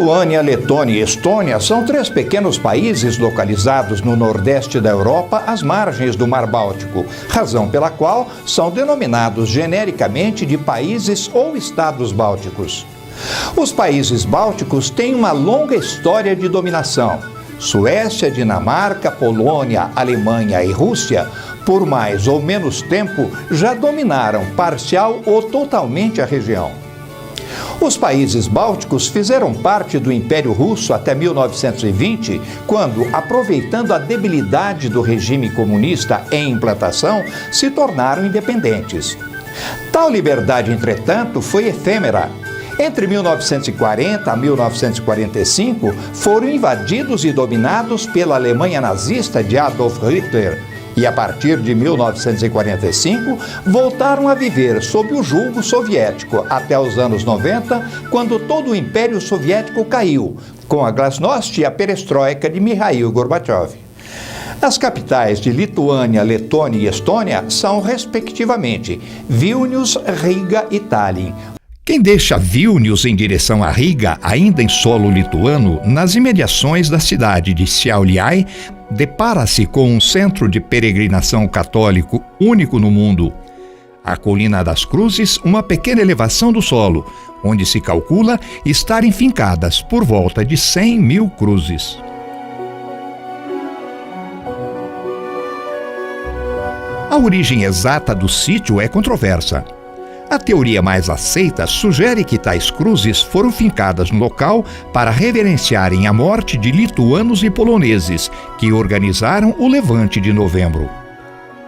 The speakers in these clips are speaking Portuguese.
Lituânia, Letônia e Estônia são 3 pequenos países localizados no nordeste da Europa, às margens do Mar Báltico, razão pela qual são denominados genericamente de países ou estados bálticos. Os países bálticos têm uma longa história de dominação. Suécia, Dinamarca, Polônia, Alemanha e Rússia, por mais ou menos tempo, já dominaram parcial ou totalmente a região. Os países bálticos fizeram parte do Império Russo até 1920, quando, aproveitando a debilidade do regime comunista em implantação, se tornaram independentes. Tal liberdade, entretanto, foi efêmera. Entre 1940 a 1945, foram invadidos e dominados pela Alemanha nazista de Adolf Hitler, e a partir de 1945 voltaram a viver sob o jugo soviético até os anos 90, quando todo o Império Soviético caiu, com a glasnost e a perestroika de Mikhail Gorbachev. As capitais de Lituânia, Letônia e Estônia são, respectivamente, Vilnius, Riga e Tallinn. Quem deixa Vilnius em direção a Riga, ainda em solo lituano, nas imediações da cidade de Šiauliai, depara-se com um centro de peregrinação católico único no mundo. A Colina das Cruzes, uma pequena elevação do solo, onde se calcula estarem fincadas por volta de 100.000 cruzes. A origem exata do sítio é controversa. A teoria mais aceita sugere que tais cruzes foram fincadas no local para reverenciarem a morte de lituanos e poloneses que organizaram o Levante de Novembro.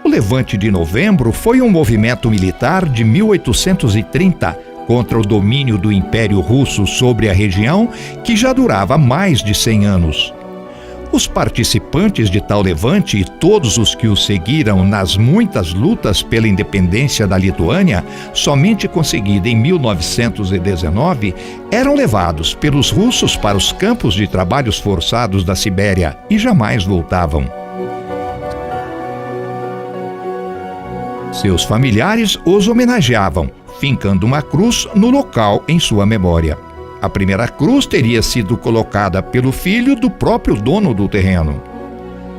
O Levante de Novembro foi um movimento militar de 1830 contra o domínio do Império Russo sobre a região, que já durava mais de 100 anos. Os participantes de tal levante e todos os que o seguiram nas muitas lutas pela independência da Lituânia, somente conseguida em 1919, eram levados pelos russos para os campos de trabalhos forçados da Sibéria e jamais voltavam. Seus familiares os homenageavam, fincando uma cruz no local em sua memória. A primeira cruz teria sido colocada pelo filho do próprio dono do terreno.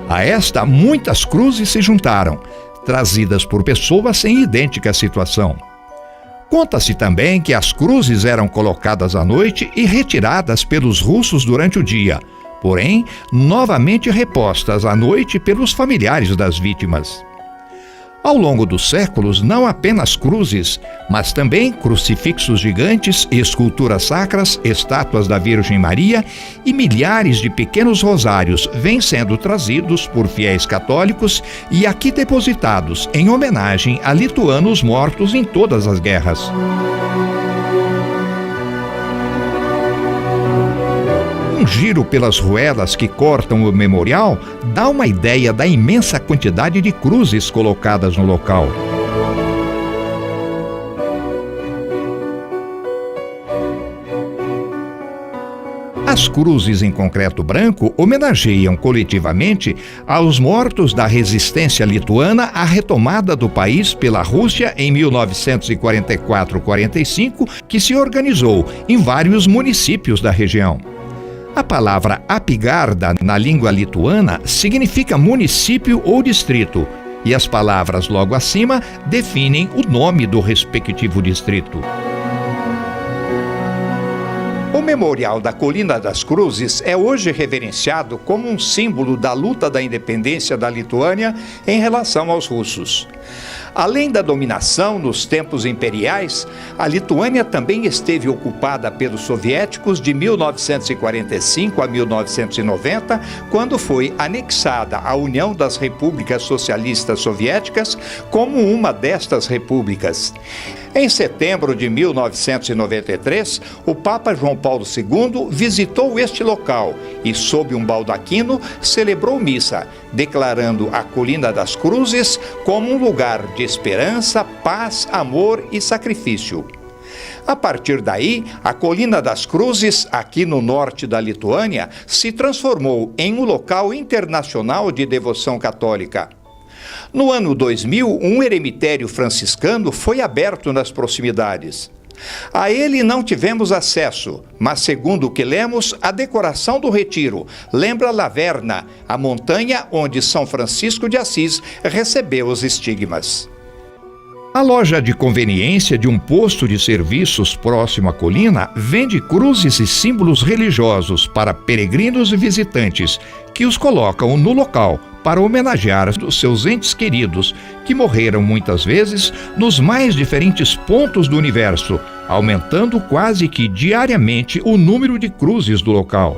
A esta, muitas cruzes se juntaram, trazidas por pessoas em idêntica situação. Conta-se também que as cruzes eram colocadas à noite e retiradas pelos russos durante o dia, porém, novamente repostas à noite pelos familiares das vítimas. Ao longo dos séculos, não apenas cruzes, mas também crucifixos gigantes, esculturas sacras, estátuas da Virgem Maria e milhares de pequenos rosários vêm sendo trazidos por fiéis católicos e aqui depositados em homenagem a lituanos mortos em todas as guerras. Um giro pelas ruelas que cortam o memorial dá uma ideia da imensa quantidade de cruzes colocadas no local. As cruzes em concreto branco homenageiam coletivamente aos mortos da resistência lituana à retomada do país pela Rússia em 1944-45, que se organizou em vários municípios da região. A palavra Apygarda, na língua lituana, significa município ou distrito, e as palavras logo acima definem o nome do respectivo distrito. O Memorial da Colina das Cruzes é hoje reverenciado como um símbolo da luta da independência da Lituânia em relação aos russos. Além da dominação nos tempos imperiais, a Lituânia também esteve ocupada pelos soviéticos de 1945 a 1990, quando foi anexada à União das Repúblicas Socialistas Soviéticas como uma destas repúblicas. Em setembro de 1993, o Papa João Paulo II visitou este local e, sob um baldaquino, celebrou missa, declarando a Colina das Cruzes como um lugar de esperança, paz, amor e sacrifício. A partir daí, a Colina das Cruzes, aqui no norte da Lituânia, se transformou em um local internacional de devoção católica. No ano 2000, um eremitério franciscano foi aberto nas proximidades. A ele não tivemos acesso, mas segundo o que lemos, a decoração do retiro lembra Laverna, a montanha onde São Francisco de Assis recebeu os estigmas. A loja de conveniência de um posto de serviços próximo à colina vende cruzes e símbolos religiosos para peregrinos e visitantes que os colocam no local para homenagear os seus entes queridos, que morreram muitas vezes nos mais diferentes pontos do universo, aumentando quase que diariamente o número de cruzes do local.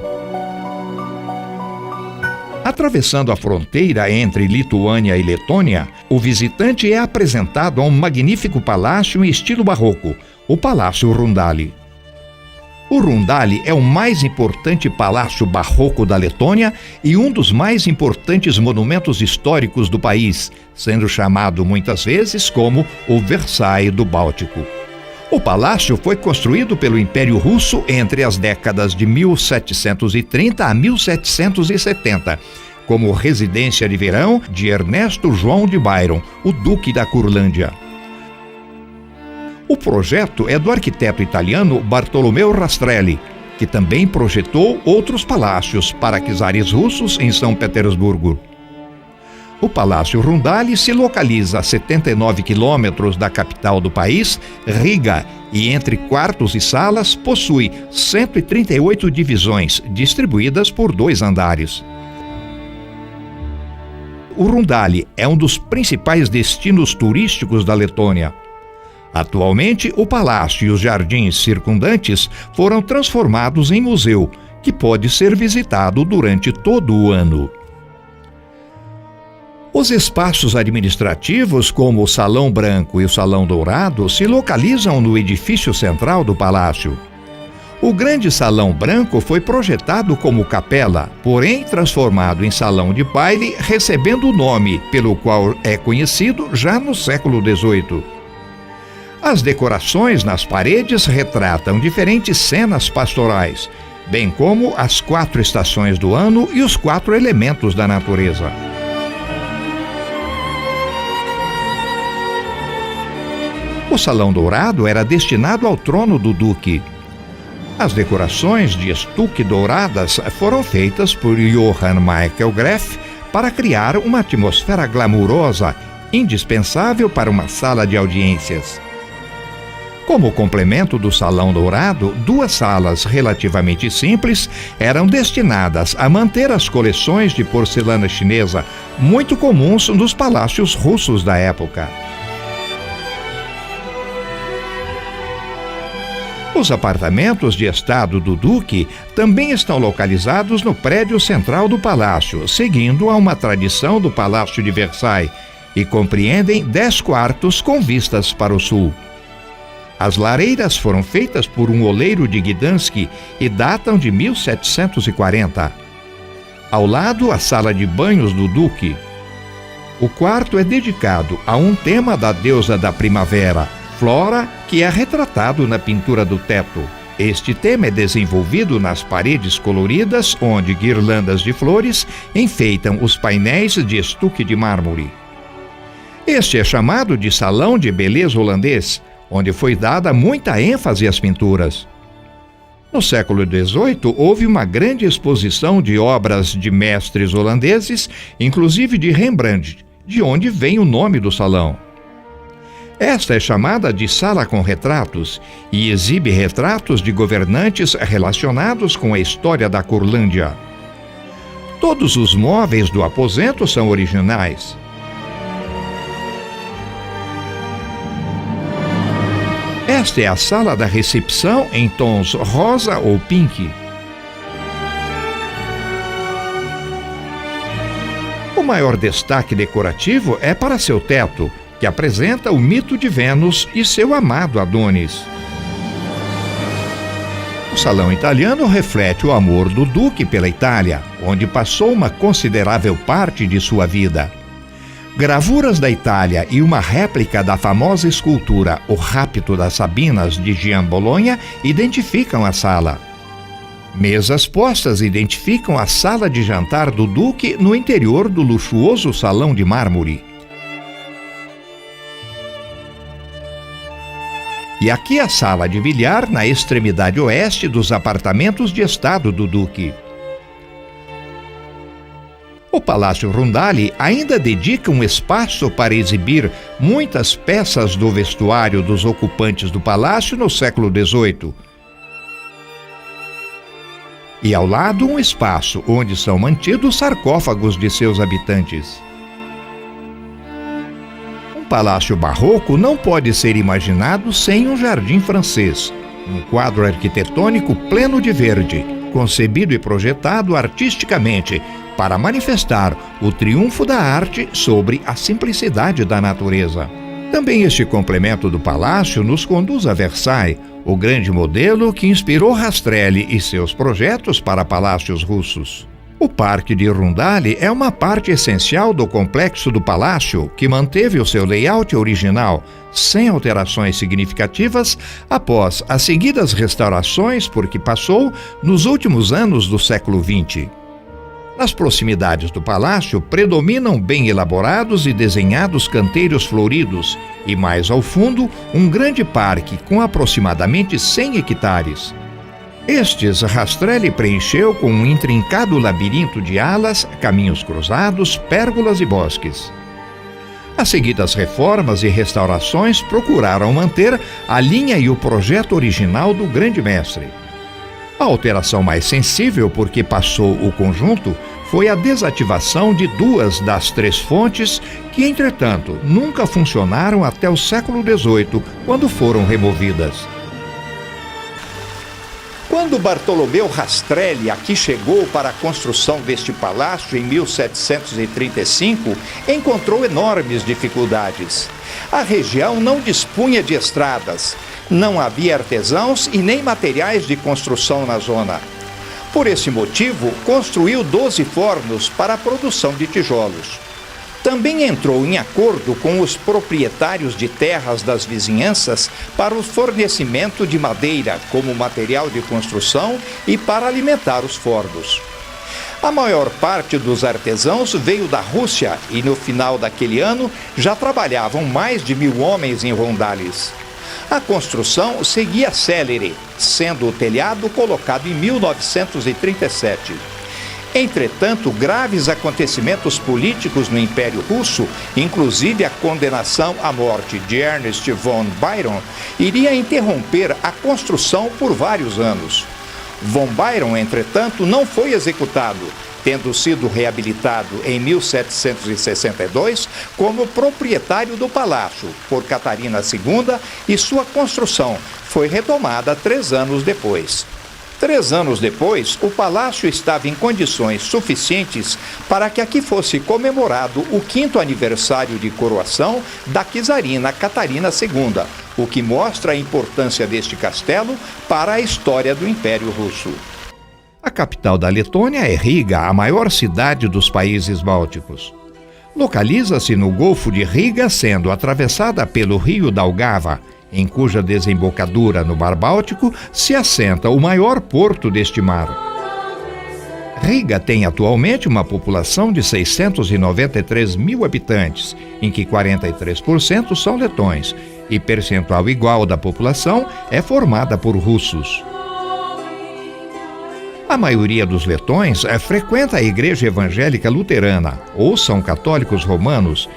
Atravessando a fronteira entre Lituânia e Letônia, o visitante é apresentado a um magnífico palácio em estilo barroco, o Palácio Rundali. O Rundali é o mais importante palácio barroco da Letônia e um dos mais importantes monumentos históricos do país, sendo chamado muitas vezes como o Versailles do Báltico. O palácio foi construído pelo Império Russo entre as décadas de 1730 a 1770, como residência de verão de Ernesto João de Byron, o Duque da Curlândia. O projeto é do arquiteto italiano Bartolomeo Rastrelli, que também projetou outros palácios para czares russos em São Petersburgo. O Palácio Rundali se localiza a 79 quilômetros da capital do país, Riga, e entre quartos e salas possui 138 divisões, distribuídas por 2 andares. O Rundali é um dos principais destinos turísticos da Letônia. Atualmente, o palácio e os jardins circundantes foram transformados em museu, que pode ser visitado durante todo o ano. Os espaços administrativos, como o Salão Branco e o Salão Dourado, se localizam no edifício central do palácio. O grande Salão Branco foi projetado como capela, porém transformado em salão de baile, recebendo o nome pelo qual é conhecido já no século XVIII. As decorações nas paredes retratam diferentes cenas pastorais, bem como as 4 estações do ano e os 4 elementos da natureza. O Salão Dourado era destinado ao trono do duque. As decorações de estuque douradas foram feitas por Johann Michael Greff para criar uma atmosfera glamurosa, indispensável para uma sala de audiências. Como complemento do Salão Dourado, 2 salas relativamente simples eram destinadas a manter as coleções de porcelana chinesa, muito comuns nos palácios russos da época. Os apartamentos de estado do Duque também estão localizados no prédio central do palácio, seguindo a uma tradição do Palácio de Versailles, e compreendem 10 quartos com vistas para o sul. As lareiras foram feitas por um oleiro de Gdańsk e datam de 1740. Ao lado, a sala de banhos do Duque. O quarto é dedicado a um tema da deusa da primavera, Flora, que é retratado na pintura do teto. Este tema é desenvolvido nas paredes coloridas, onde guirlandas de flores enfeitam os painéis de estuque de mármore. Este é chamado de Salão de Beleza Holandês, onde foi dada muita ênfase às pinturas. No século XVIII, houve uma grande exposição de obras de mestres holandeses, inclusive de Rembrandt, de onde vem o nome do salão. Esta é chamada de Sala com Retratos e exibe retratos de governantes relacionados com a história da Curlândia. Todos os móveis do aposento são originais. Esta é a sala da recepção em tons rosa ou pink. O maior destaque decorativo é para seu teto, que apresenta o mito de Vênus e seu amado Adonis. O salão italiano reflete o amor do duque pela Itália, onde passou uma considerável parte de sua vida. Gravuras da Itália e uma réplica da famosa escultura O Rapto das Sabinas, de Gian Bologna, identificam a sala. Mesas postas identificam a sala de jantar do duque no interior do luxuoso salão de mármore. E aqui a sala de bilhar na extremidade oeste dos apartamentos de estado do duque. O Palácio Rundale ainda dedica um espaço para exibir muitas peças do vestuário dos ocupantes do palácio no século XVIII. E ao lado um espaço onde são mantidos sarcófagos de seus habitantes. Um palácio barroco não pode ser imaginado sem um jardim francês, um quadro arquitetônico pleno de verde, concebido e projetado artisticamente para manifestar o triunfo da arte sobre a simplicidade da natureza. Também este complemento do palácio nos conduz a Versailles, o grande modelo que inspirou Rastrelli e seus projetos para palácios russos. O Parque de Rundale é uma parte essencial do complexo do palácio, que manteve o seu layout original, sem alterações significativas, após as seguidas restaurações por que passou nos últimos anos do século XX. Nas proximidades do palácio predominam bem elaborados e desenhados canteiros floridos e, mais ao fundo, um grande parque com aproximadamente 100 hectares. Estes Rastrelli preencheu com um intrincado labirinto de alas, caminhos cruzados, pérgolas e bosques. As seguidas reformas e restaurações procuraram manter a linha e o projeto original do grande mestre. A alteração mais sensível por que passou o conjunto foi a desativação de 2 das 3 fontes que, entretanto, nunca funcionaram até o século XVIII, quando foram removidas. Quando Bartolomeu Rastrelli aqui chegou para a construção deste palácio em 1735, encontrou enormes dificuldades. A região não dispunha de estradas, não havia artesãos e nem materiais de construção na zona. Por esse motivo, construiu 12 fornos para a produção de tijolos. Também entrou em acordo com os proprietários de terras das vizinhanças para o fornecimento de madeira como material de construção e para alimentar os fornos. A maior parte dos artesãos veio da Rússia e no final daquele ano já trabalhavam mais de 1000 homens em Rundales. A construção seguia célere, sendo o telhado colocado em 1937. Entretanto, graves acontecimentos políticos no Império Russo, inclusive a condenação à morte de Ernest von Byron, iria interromper a construção por vários anos. Von Byron, entretanto, não foi executado, tendo sido reabilitado em 1762 como proprietário do palácio por Catarina II, e sua construção foi retomada 3 anos depois. 3 anos depois, o palácio estava em condições suficientes para que aqui fosse comemorado o 5º aniversário de coroação da czarina Catarina II, o que mostra a importância deste castelo para a história do Império Russo. A capital da Letônia é Riga, a maior cidade dos países bálticos. Localiza-se no Golfo de Riga, sendo atravessada pelo rio Daugava, em cuja desembocadura no Mar Báltico se assenta o maior porto deste mar. Riga tem atualmente uma população de 693 mil habitantes, em que 43% são letões, e percentual igual da população é formada por russos. A maioria dos letões frequenta a Igreja Evangélica Luterana ou são católicos romanos,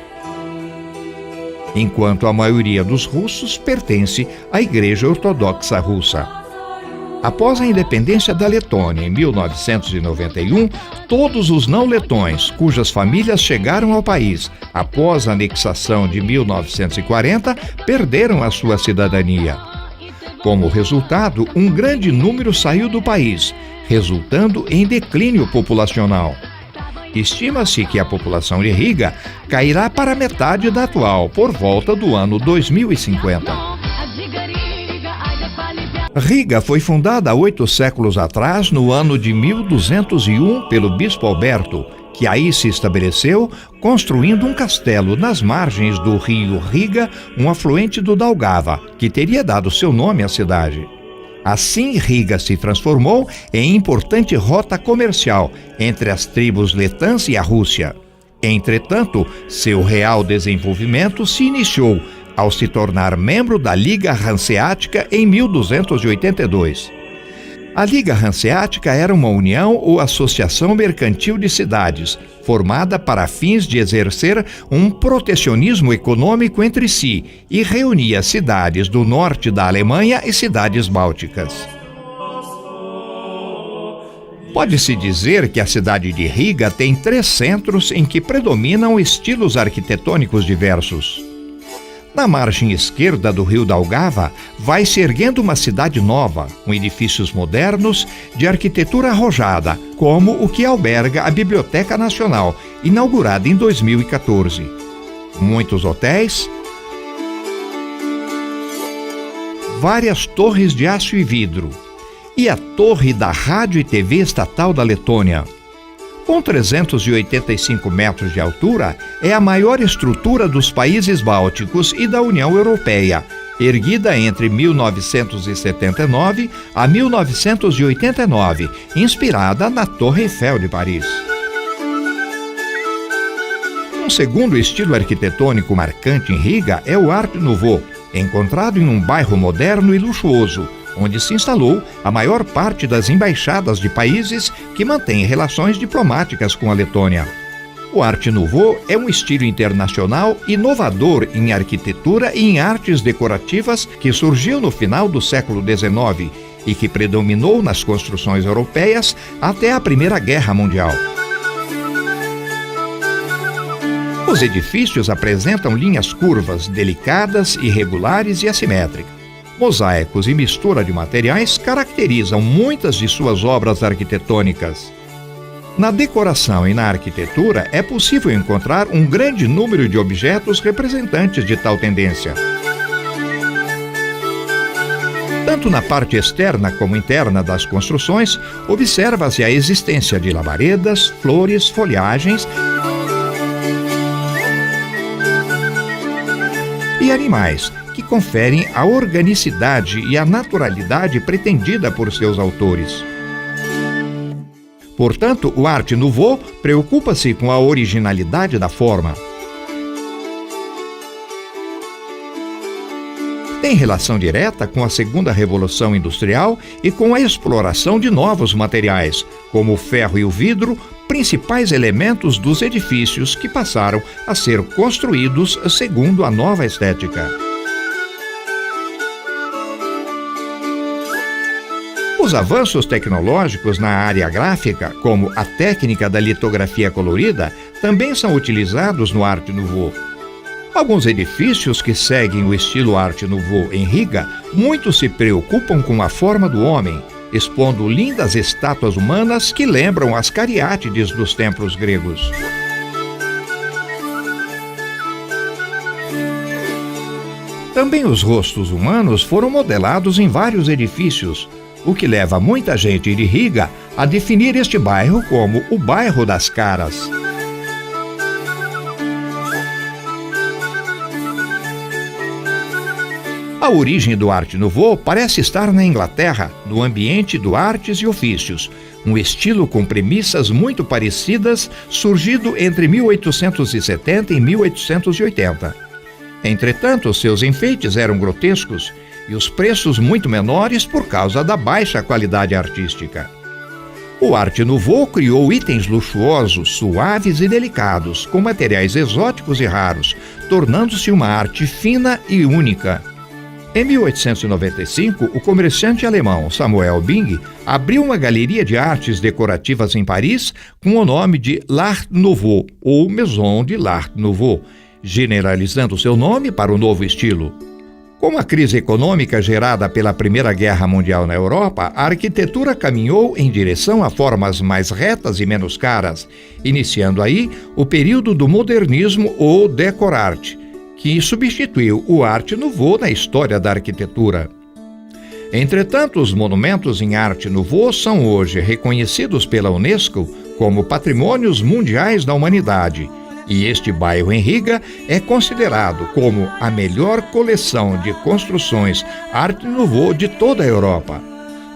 enquanto a maioria dos russos pertence à Igreja Ortodoxa Russa. Após a independência da Letônia em 1991, todos os não-letões cujas famílias chegaram ao país após a anexação de 1940 perderam a sua cidadania. Como resultado, um grande número saiu do país, resultando em declínio populacional. Estima-se que a população de Riga cairá para metade da atual, por volta do ano 2050. Riga foi fundada há 8 séculos atrás, no ano de 1201, pelo bispo Alberto, que aí se estabeleceu, construindo um castelo nas margens do rio Riga, um afluente do Daugava, que teria dado seu nome à cidade. Assim, Riga se transformou em importante rota comercial entre as tribos letãs e a Rússia. Entretanto, seu real desenvolvimento se iniciou ao se tornar membro da Liga Hanseática em 1282. A Liga Hanseática era uma união ou associação mercantil de cidades, formada para fins de exercer um protecionismo econômico entre si e reunia cidades do norte da Alemanha e cidades bálticas. Pode-se dizer que a cidade de Riga tem 3 centros em que predominam estilos arquitetônicos diversos. Na margem esquerda do rio Daugava, vai se erguendo uma cidade nova, com edifícios modernos de arquitetura arrojada, como o que alberga a Biblioteca Nacional, inaugurada em 2014. Muitos hotéis, várias torres de aço e vidro, e a torre da Rádio e TV Estatal da Letônia. Com 385 metros de altura, é a maior estrutura dos países bálticos e da União Europeia, erguida entre 1979 a 1989, inspirada na Torre Eiffel de Paris. Um segundo estilo arquitetônico marcante em Riga é o Art Nouveau, encontrado em um bairro moderno e luxuoso, onde se instalou a maior parte das embaixadas de países que mantêm relações diplomáticas com a Letônia. O Art Nouveau é um estilo internacional inovador em arquitetura e em artes decorativas que surgiu no final do século XIX e que predominou nas construções europeias até a Primeira Guerra Mundial. Os edifícios apresentam linhas curvas, delicadas, irregulares e assimétricas. Mosaicos e mistura de materiais caracterizam muitas de suas obras arquitetônicas. Na decoração e na arquitetura é possível encontrar um grande número de objetos representantes de tal tendência. Tanto na parte externa como interna das construções, observa-se a existência de labaredas, flores, folhagens e animais, que conferem a organicidade e a naturalidade pretendida por seus autores. Portanto, o Art Nouveau preocupa-se com a originalidade da forma. Tem relação direta com a Segunda Revolução Industrial e com a exploração de novos materiais, como o ferro e o vidro, principais elementos dos edifícios que passaram a ser construídos segundo a nova estética. Os avanços tecnológicos na área gráfica, como a técnica da litografia colorida, também são utilizados no Art Nouveau. Alguns edifícios que seguem o estilo Art Nouveau em Riga, muito se preocupam com a forma do homem, expondo lindas estátuas humanas que lembram as cariátides dos templos gregos. Também os rostos humanos foram modelados em vários edifícios, o que leva muita gente de Riga a definir este bairro como o bairro das caras. A origem do Art Nouveau parece estar na Inglaterra, no ambiente do artes e ofícios, um estilo com premissas muito parecidas, surgido entre 1870 e 1880. Entretanto, seus enfeites eram grotescos e os preços muito menores por causa da baixa qualidade artística. O Art Nouveau criou itens luxuosos, suaves e delicados, com materiais exóticos e raros, tornando-se uma arte fina e única. Em 1895, o comerciante alemão Samuel Bing abriu uma galeria de artes decorativas em Paris com o nome de L'Art Nouveau, ou Maison de l'Art Nouveau, generalizando seu nome para o novo estilo. Com a crise econômica gerada pela Primeira Guerra Mundial na Europa, a arquitetura caminhou em direção a formas mais retas e menos caras, iniciando aí o período do modernismo ou décor art, que substituiu o Art Nouveau na história da arquitetura. Entretanto, os monumentos em Art Nouveau são hoje reconhecidos pela Unesco como Patrimônios Mundiais da Humanidade, e este bairro em Riga é considerado como a melhor coleção de construções Art Nouveau de toda a Europa.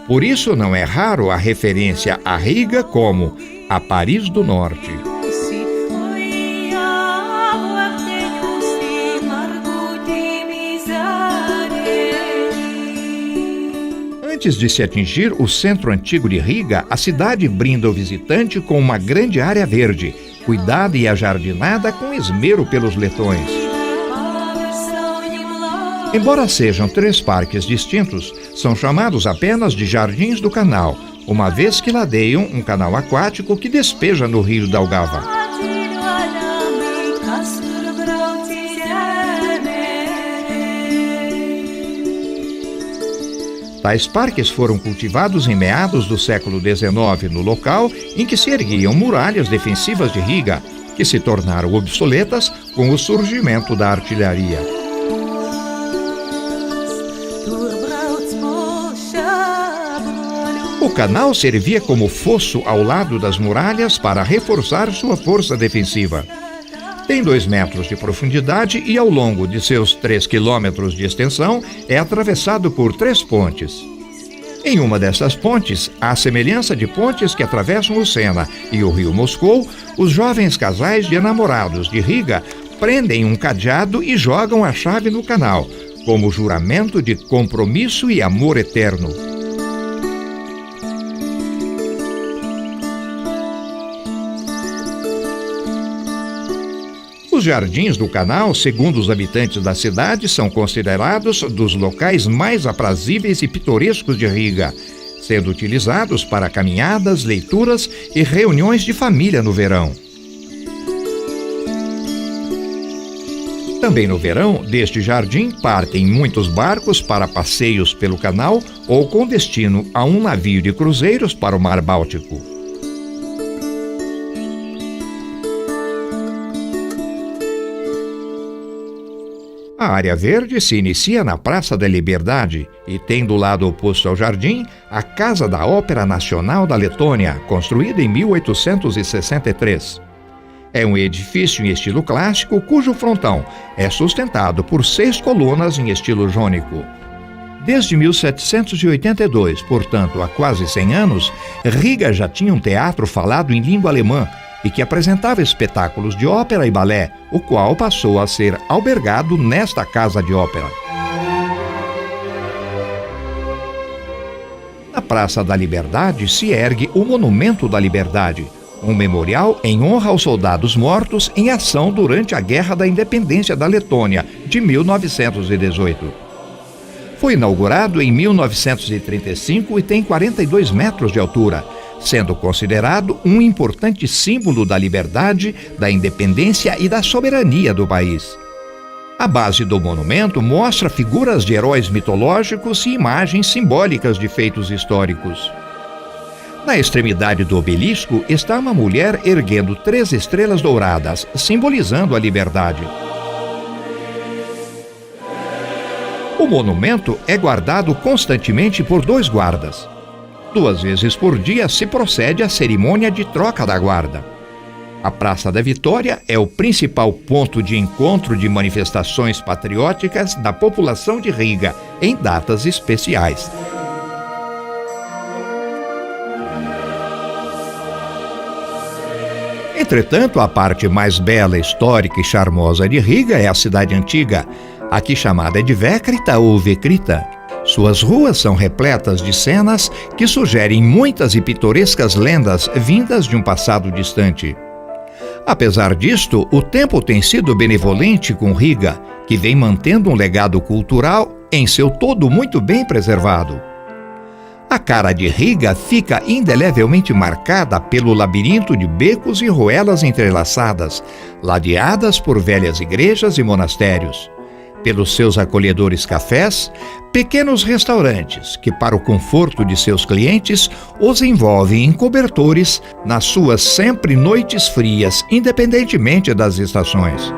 Por isso, não é raro a referência a Riga como a Paris do Norte. Antes de se atingir o centro antigo de Riga, a cidade brinda o visitante com uma grande área verde, cuidada e ajardinada com esmero pelos letões. Embora sejam 3 parques distintos, são chamados apenas de Jardins do Canal, uma vez que ladeiam um canal aquático que despeja no rio Daugava. Tais parques foram cultivados em meados do século XIX no local em que se erguiam muralhas defensivas de Riga, que se tornaram obsoletas com o surgimento da artilharia. O canal servia como fosso ao lado das muralhas para reforçar sua força defensiva. Tem 2 metros de profundidade e, ao longo de seus 3 quilômetros de extensão, é atravessado por 3 pontes. Em uma dessas pontes, à semelhança de pontes que atravessam o Sena e o rio Moscou, os jovens casais de enamorados de Riga prendem um cadeado e jogam a chave no canal, como juramento de compromisso e amor eterno. Os jardins do canal, segundo os habitantes da cidade, são considerados dos locais mais aprazíveis e pitorescos de Riga, sendo utilizados para caminhadas, leituras e reuniões de família no verão. Também no verão, deste jardim partem muitos barcos para passeios pelo canal ou com destino a um navio de cruzeiros para o Mar Báltico. A área verde se inicia na Praça da Liberdade e tem do lado oposto ao jardim a Casa da Ópera Nacional da Letônia, construída em 1863. É um edifício em estilo clássico cujo frontão é sustentado por 6 colunas em estilo jônico. Desde 1782, portanto há quase 100 anos, Riga já tinha um teatro falado em língua alemã e que apresentava espetáculos de ópera e balé, o qual passou a ser albergado nesta casa de ópera. Na Praça da Liberdade se ergue o Monumento da Liberdade, um memorial em honra aos soldados mortos em ação durante a Guerra da Independência da Letônia, de 1918. Foi inaugurado em 1935 e tem 42 metros de altura, sendo considerado um importante símbolo da liberdade, da independência e da soberania do país. A base do monumento mostra figuras de heróis mitológicos e imagens simbólicas de feitos históricos. Na extremidade do obelisco está uma mulher erguendo 3 estrelas douradas, simbolizando a liberdade. O monumento é guardado constantemente por 2 guardas. 2 vezes por dia se procede à cerimônia de troca da guarda. A Praça da Vitória é o principal ponto de encontro de manifestações patrióticas da população de Riga em datas especiais. Entretanto, a parte mais bela, histórica e charmosa de Riga é a cidade antiga, aqui chamada de Vekrita ou Vekrita. Suas ruas são repletas de cenas que sugerem muitas e pitorescas lendas vindas de um passado distante. Apesar disto, o tempo tem sido benevolente com Riga, que vem mantendo um legado cultural em seu todo muito bem preservado. A cara de Riga fica indelevelmente marcada pelo labirinto de becos e ruelas entrelaçadas, ladeadas por velhas igrejas e monastérios, pelos seus acolhedores cafés, pequenos restaurantes que, para o conforto de seus clientes, os envolvem em cobertores nas suas sempre noites frias, independentemente das estações.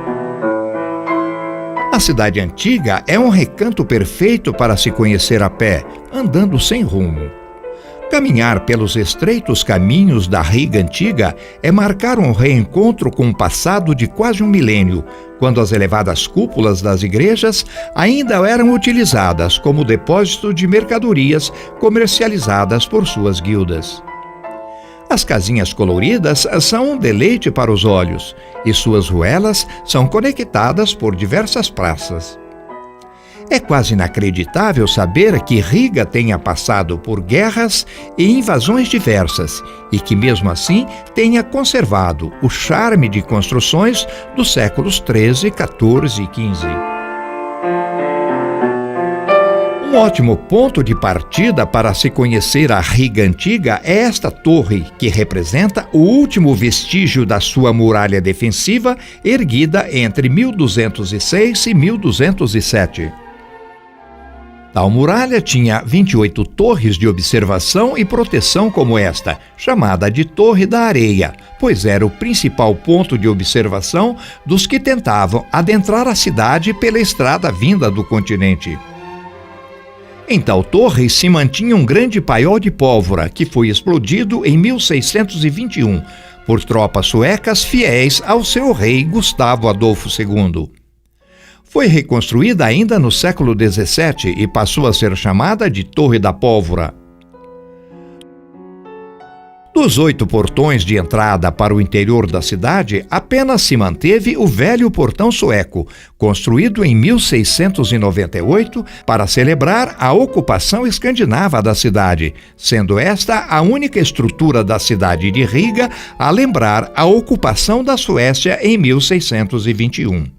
A cidade antiga é um recanto perfeito para se conhecer a pé, andando sem rumo. Caminhar pelos estreitos caminhos da Riga antiga é marcar um reencontro com um passado de quase um milênio, quando as elevadas cúpulas das igrejas ainda eram utilizadas como depósito de mercadorias comercializadas por suas guildas. As casinhas coloridas são um deleite para os olhos e suas ruelas são conectadas por diversas praças. É quase inacreditável saber que Riga tenha passado por guerras e invasões diversas e que, mesmo assim, tenha conservado o charme de construções dos séculos XIII, XIV e XV. Um ótimo ponto de partida para se conhecer a Riga antiga é esta torre, que representa o último vestígio da sua muralha defensiva, erguida entre 1206 e 1207. Tal muralha tinha 28 torres de observação e proteção como esta, chamada de Torre da Areia, pois era o principal ponto de observação dos que tentavam adentrar a cidade pela estrada vinda do continente. Em tal torre se mantinha um grande paiol de pólvora que foi explodido em 1621 por tropas suecas fiéis ao seu rei Gustavo Adolfo II. Foi reconstruída ainda no século XVII e passou a ser chamada de Torre da Pólvora. Dos 8 portões de entrada para o interior da cidade, apenas se manteve o velho portão sueco, construído em 1698 para celebrar a ocupação escandinava da cidade, sendo esta a única estrutura da cidade de Riga a lembrar a ocupação da Suécia em 1621.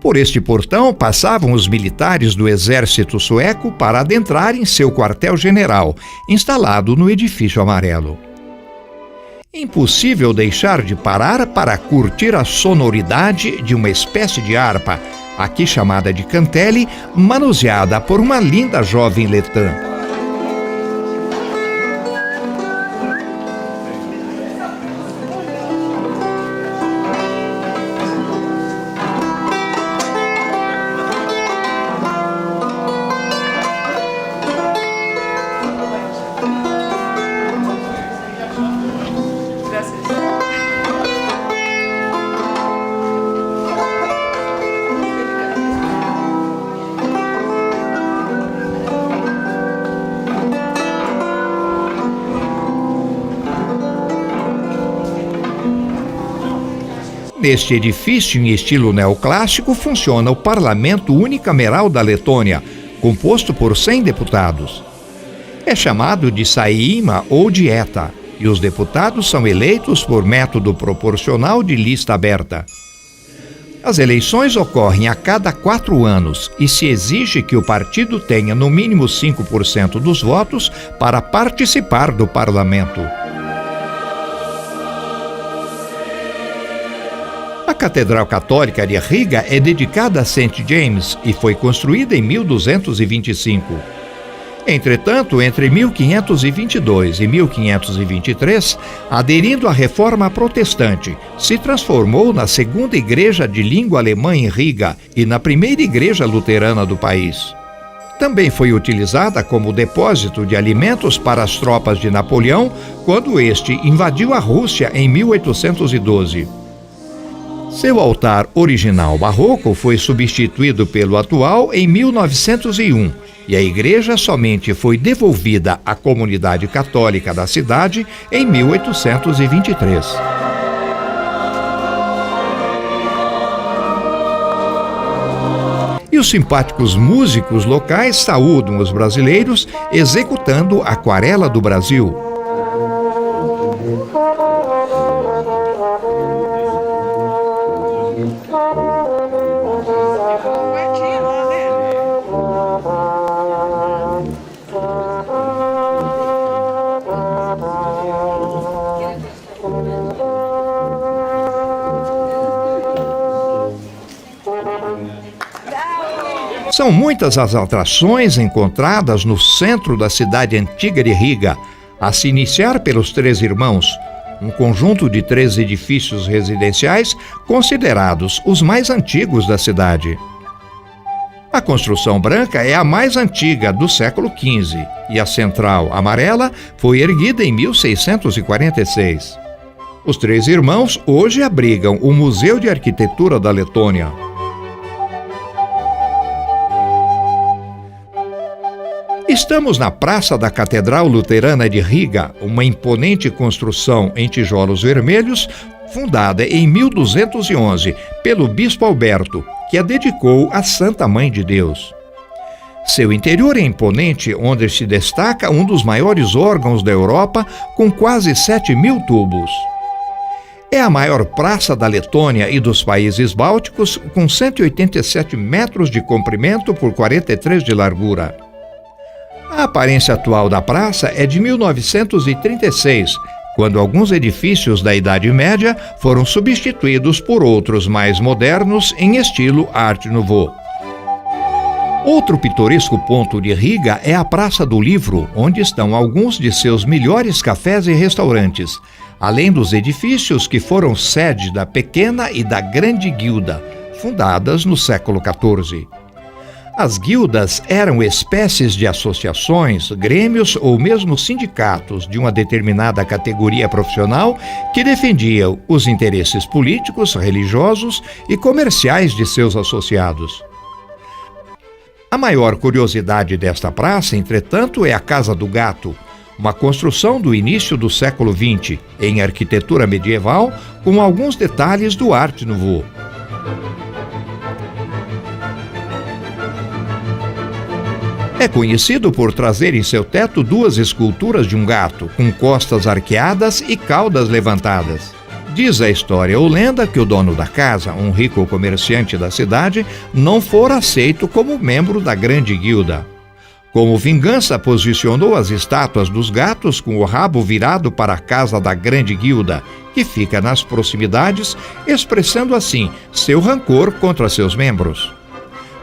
Por este portão passavam os militares do exército sueco para adentrar em seu quartel-general, instalado no edifício amarelo. Impossível deixar de parar para curtir a sonoridade de uma espécie de harpa, aqui chamada de cantele, manuseada por uma linda jovem letã. Neste edifício em estilo neoclássico funciona o Parlamento Unicameral da Letônia, composto por 100 deputados. É chamado de Saeima ou Dieta, e os deputados são eleitos por método proporcional de lista aberta. As eleições ocorrem a cada 4 anos e se exige que o partido tenha no mínimo 5% dos votos para participar do parlamento. A Catedral Católica de Riga é dedicada a St. James e foi construída em 1225. Entretanto, entre 1522 e 1523, aderindo à Reforma Protestante, se transformou na segunda igreja de língua alemã em Riga e na primeira igreja luterana do país. Também foi utilizada como depósito de alimentos para as tropas de Napoleão quando este invadiu a Rússia em 1812. Seu altar original barroco foi substituído pelo atual em 1901 e a igreja somente foi devolvida à comunidade católica da cidade em 1823. E os simpáticos músicos locais saúdam os brasileiros executando a Aquarela do Brasil. São muitas as atrações encontradas no centro da cidade antiga de Riga, a se iniciar pelos Três Irmãos, um conjunto de 3 edifícios residenciais considerados os mais antigos da cidade. A construção branca é a mais antiga do século XV e a central amarela foi erguida em 1646. Os Três Irmãos hoje abrigam o Museu de Arquitetura da Letônia. Estamos na Praça da Catedral Luterana de Riga, uma imponente construção em tijolos vermelhos, fundada em 1211 pelo bispo Alberto, que a dedicou à Santa Mãe de Deus. Seu interior é imponente, onde se destaca um dos maiores órgãos da Europa, com quase 7.000 tubos. É a maior praça da Letônia e dos países bálticos, com 187 metros de comprimento por 43 de largura. A aparência atual da praça é de 1936, quando alguns edifícios da Idade Média foram substituídos por outros mais modernos em estilo Art Nouveau. Outro pitoresco ponto de Riga é a Praça do Livro, onde estão alguns de seus melhores cafés e restaurantes, além dos edifícios que foram sede da Pequena e da Grande Guilda, fundadas no século XIV. As guildas eram espécies de associações, grêmios ou mesmo sindicatos de uma determinada categoria profissional que defendiam os interesses políticos, religiosos e comerciais de seus associados. A maior curiosidade desta praça, entretanto, é a Casa do Gato, uma construção do início do século XX, em arquitetura medieval, com alguns detalhes do Art Nouveau. É conhecido por trazer em seu teto duas esculturas de um gato, com costas arqueadas e caudas levantadas. Diz a história ou lenda que o dono da casa, um rico comerciante da cidade, não fora aceito como membro da Grande Guilda. Como vingança, posicionou as estátuas dos gatos com o rabo virado para a casa da Grande Guilda, que fica nas proximidades, expressando assim seu rancor contra seus membros.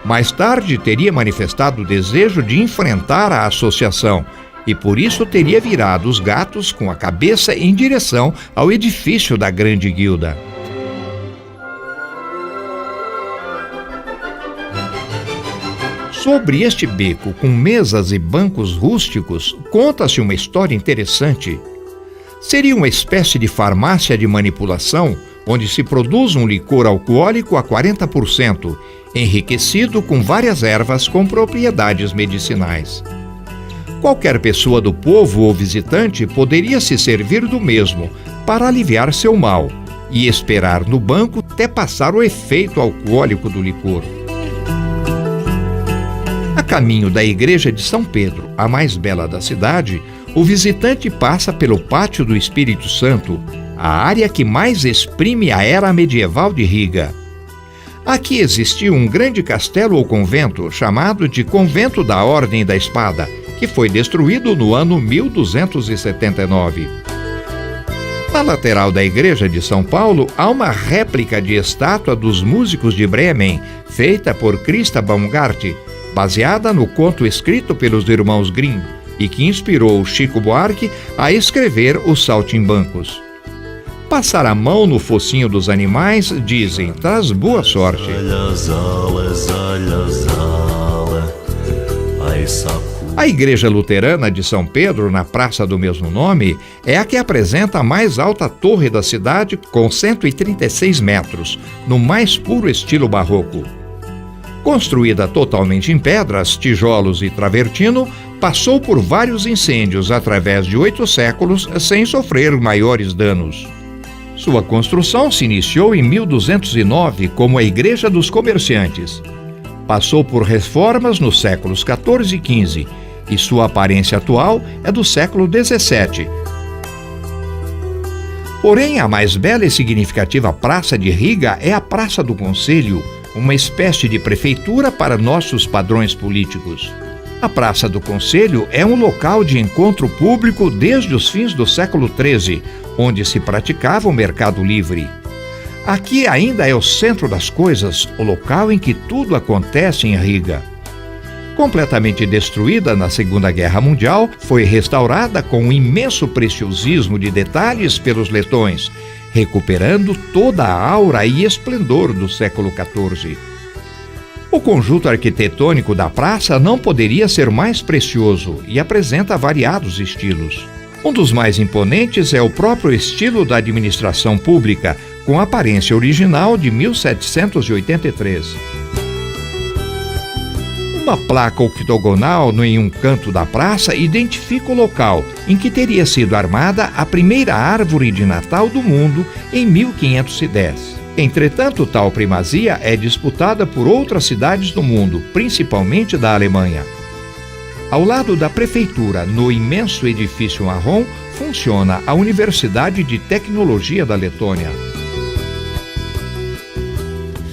Mais tarde, teria manifestado o desejo de enfrentar a associação e por isso teria virado os gatos com a cabeça em direção ao edifício da Grande Guilda. Sobre este beco, com mesas e bancos rústicos, conta-se uma história interessante. Seria uma espécie de farmácia de manipulação, onde se produz um licor alcoólico a 40%, enriquecido com várias ervas com propriedades medicinais. Qualquer pessoa do povo ou visitante poderia se servir do mesmo para aliviar seu mal e esperar no banco até passar o efeito alcoólico do licor. A caminho da igreja de São Pedro, a mais bela da cidade, o visitante passa pelo Pátio do Espírito Santo, a área que mais exprime a era medieval de Riga. Aqui existia um grande castelo ou convento chamado de Convento da Ordem da Espada, que foi destruído no ano 1279. Na lateral da igreja de São Paulo há uma réplica de estátua dos músicos de Bremen, feita por Christa Baumgart, baseada no conto escrito pelos irmãos Grimm e que inspirou Chico Buarque a escrever Os Saltimbancos. Passar a mão no focinho dos animais, dizem, traz boa sorte. A Igreja Luterana de São Pedro, na praça do mesmo nome, é a que apresenta a mais alta torre da cidade, com 136 metros, no mais puro estilo barroco. Construída totalmente em pedras, tijolos e travertino, passou por vários incêndios através de 8 séculos sem sofrer maiores danos. Sua construção se iniciou em 1209 como a Igreja dos Comerciantes. Passou por reformas nos séculos XIV e XV e sua aparência atual é do século XVII. Porém, a mais bela e significativa praça de Riga é a Praça do Conselho, uma espécie de prefeitura para nossos padrões políticos. A Praça do Conselho é um local de encontro público desde os fins do século XIII, onde se praticava o mercado livre. Aqui ainda é o centro das coisas, o local em que tudo acontece em Riga. Completamente destruída na Segunda Guerra Mundial, foi restaurada com um imenso preciosismo de detalhes pelos letões, recuperando toda a aura e esplendor do século XIV. O conjunto arquitetônico da praça não poderia ser mais precioso e apresenta variados estilos. Um dos mais imponentes é o próprio estilo da administração pública, com aparência original de 1783. Uma placa octogonal em um canto da praça identifica o local em que teria sido armada a primeira árvore de Natal do mundo em 1510. Entretanto, tal primazia é disputada por outras cidades do mundo, principalmente da Alemanha. Ao lado da prefeitura, no imenso edifício marrom, funciona a Universidade de Tecnologia da Letônia.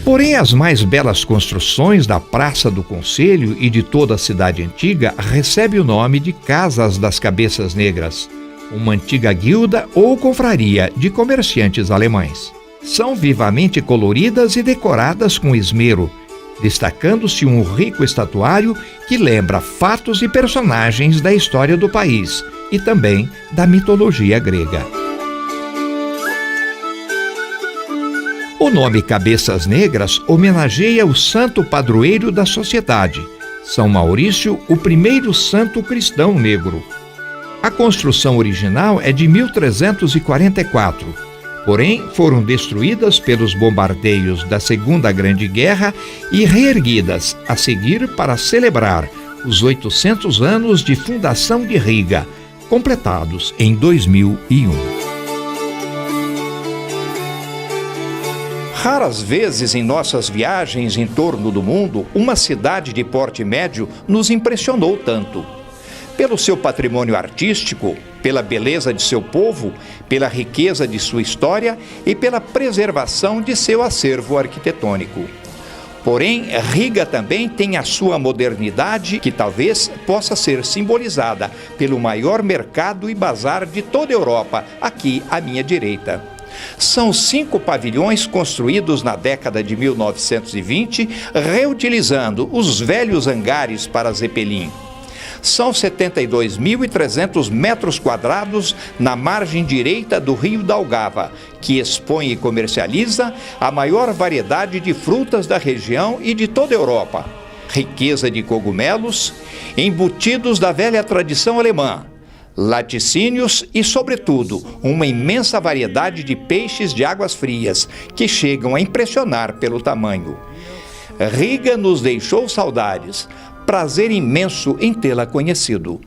Porém, as mais belas construções da Praça do Conselho e de toda a cidade antiga recebem o nome de Casas das Cabeças Negras, uma antiga guilda ou confraria de comerciantes alemães. São vivamente coloridas e decoradas com esmero, destacando-se um rico estatuário que lembra fatos e personagens da história do país e também da mitologia grega. O nome Cabeças Negras homenageia o santo padroeiro da sociedade, São Maurício, o primeiro santo cristão negro. A construção original é de 1344, porém foram destruídas pelos bombardeios da Segunda Grande Guerra e reerguidas a seguir para celebrar os 800 anos de fundação de Riga, completados em 2001. Raras vezes em nossas viagens em torno do mundo, uma cidade de porte médio nos impressionou tanto. Pelo seu patrimônio artístico, pela beleza de seu povo, pela riqueza de sua história e pela preservação de seu acervo arquitetônico. Porém, Riga também tem a sua modernidade, que talvez possa ser simbolizada pelo maior mercado e bazar de toda a Europa, aqui à minha direita. São 5 pavilhões construídos na década de 1920, reutilizando os velhos hangares para Zeppelin. São 72.300 metros quadrados na margem direita do Rio da Algava, que expõe e comercializa a maior variedade de frutas da região e de toda a Europa. Riqueza de cogumelos, embutidos da velha tradição alemã, laticínios e, sobretudo, uma imensa variedade de peixes de águas frias que chegam a impressionar pelo tamanho. Riga nos deixou saudades. Prazer imenso em tê-la conhecido.